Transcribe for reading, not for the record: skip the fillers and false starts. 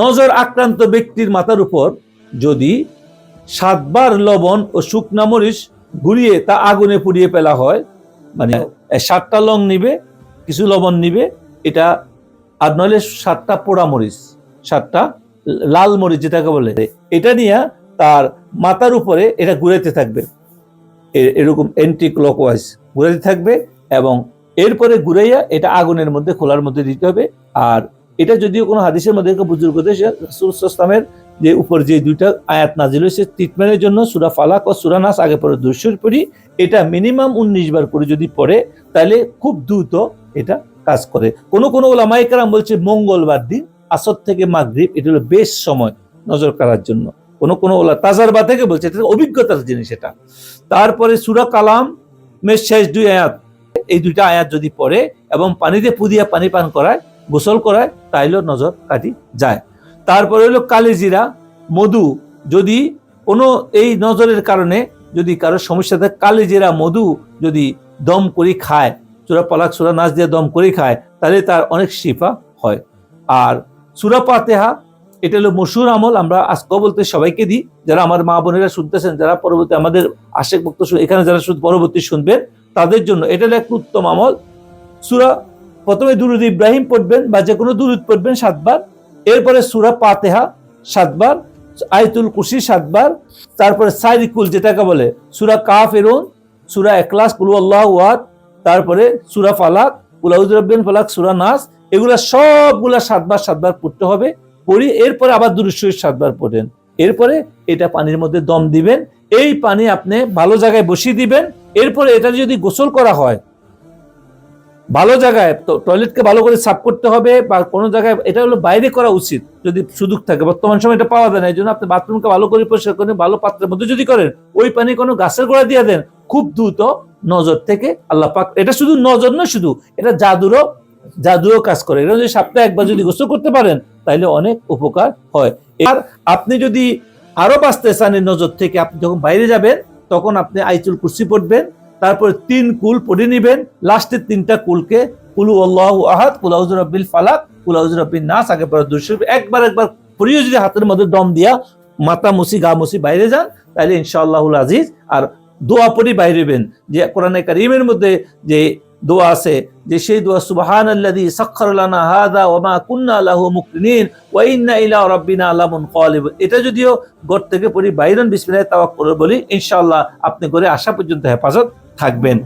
নজর আক্রান্ত ব্যক্তির মাথার উপর যদি 7 বার লবণ ও শুকনা মরিচ ঘুরিয়ে তা আগুনে পুড়িয়ে ফেলা হয়, মানে 7টা লং নিবে, কিছু লবণ নিবে, এটা আর নইলে 7টা পোড়া মরিচ, 7টা লাল মরিচ যেটাকে বলে, এটা নিয়ে তার মাথার উপরে এটা ঘুরাইতে থাকবে, এরকম এন্টি ক্লকওয়াইজ ঘুরাইতে থাকবে, এবং এরপরে ঘুরাইয়া এটা আগুনের মধ্যে খোলার মধ্যে দিতে হবে। আর এটা যদিও কোনো হাদিসের মধ্যে বুজুর্গদের রাসূল সাল্লাল্লাহু যে উপর যে 2টা আয়াত নাজিল হয়েছে ট্রিটমেন্টের জন্য, সূরা ফালাক ও সূরা নাস আগে পরে 200 পড়ি, এটা মিনিমাম 19 বার করে যদি পড়ে তাহলে খুব দ্রুত এটা কাজ করে। কোন কোন উলামায়ে কেরাম বলছে মঙ্গলবার দিন আসর থেকে মাগরিব এটা হলো বেস্ট সময় নজর করার জন্য। কোন কোন ওলা তাজারবা থেকে বলছে, এটা অভিজ্ঞতার জিনিস এটা। তারপরে সূরা কালাম মের শেষ 2 আয়াত, এই 2টা আয়াত যদি পড়ে এবং পানিতে পুদিয়া পানি পান করায়, গোসল করায়, তাইলে নজর কাটি যায়। তারপরে হলো কালিজিরা, মধু, যদি কোনো এই নজরের কারণে যদি কারো সমস্যা থাকে, কালিজিরা মধু যদি দম করে খায়, সূরা ফালাক সূরা নাস দিয়ে দম করে খায়, তাহলে তার অনেক শিফা হয়। আর সূরা ফাতিহা এটা হলো মশহুর আমল, আমরা আজকেও বলতে সবাইকে দিই, যারা আমার মা বোনেরা শুনতেছেন, যারা পরবর্তী আমাদের আশেক বক্ত এখানে যারা পরবর্তী শুনবেন তাদের জন্য এটা হলো একটা উত্তম আমল। সূরা প্রথমে দুরুদ ইব্রাহিম পড়বেন বা যে কোনো দুরুদ পড়বেন 7 বার, এরপরে সূরা ফাতিহা 7 বার, আয়াতুল কুরসি 7 বার, তারপরে সাইরিকুল যেটাকে বলে সূরা কাফিরুন, সূরা ইখলাস, কুল হুয়াল্লাহু আহাদ, তারপরে সূরা ফালাক, কুল আউযু বিরাব্বিল ফালাক, সূরা নাস, এগুলা সবগুলা 7 বার 7 বার পড়তে হবে। পড়ি এরপরে আবার দুরূদ শরীফ 7 বার পড়েন, এরপরে এটা পানির মধ্যে দম দিবেন, এই পানি আপনি ভালো জায়গায় বসিয়ে দিবেন। এরপরে এটা যদি গোসল করা হয় ভালো জায়গায়, তো টয়লেটকে ভালো করে সাফ করতে হবে, বা কোনো জায়গায়, এটা হলো বাইরে করা উচিত যদি সুযোগ থাকে। বর্তমান সময় এটা পাওয়া যায় না, এই জন্য আপনি বাথরুমকে ভালো করে পরিষ্কার করে ভালো পাত্রের মধ্যে যদি করেন, ওই পানি কোনো গাছের গোড়া দিয়ে দেন, খুব দ্রুত নজর থেকে আল্লাহ পাক, এটা শুধু নজর নয়, শুধু এটা জাদুরও কাজ করে। এটা যদি সপ্তাহে একবার যদি গোসল করতে পারেন তাহলে অনেক উপকার হয়। আর আপনি যদি আরো বাঁচতে চান এই নজর থেকে, আপনি যখন বাইরে যাবেন তখন আপনি আয়াতুল কুরসি পড়বেন, তারপরে 3 কুল পড়ে নিবেন, লাস্টের 3টা কুলকে কুল হুয়াল্লাহু আহাদ, কুল আউযু বিরাব্বিল ফালাক, কুল আউযু বিরাব্বিন নাস আগে পরে 200 একবার পড়িয়ে যদি হাতের মধ্যে দম দিয়া মাথা মুছি গা মুছি বাইরে যান, তাহলে ইনশাআল্লাহুল আজিজ। আর দোয়া পড়ি বাইরে হবেন, যে কোরআনে কারীমের মধ্যে যে দোয়া আছে, যে সেই দোয়া সুবহানাল্লাযী সাখখারা লানা হাযা ওয়া মা কুন্না লাহু মুকরিনিন ওয়া ইন্না ইলা রাব্বিনা লামুনকালিবুন, এটা যদিও ঘর থেকে পড়ি বাইরেন বিসমিল্লাহি তাওয়াক্কুল বলি, ইনশাআল্লাহ আপনি ঘরে আসা পর্যন্ত হেফাজত থাকবেন।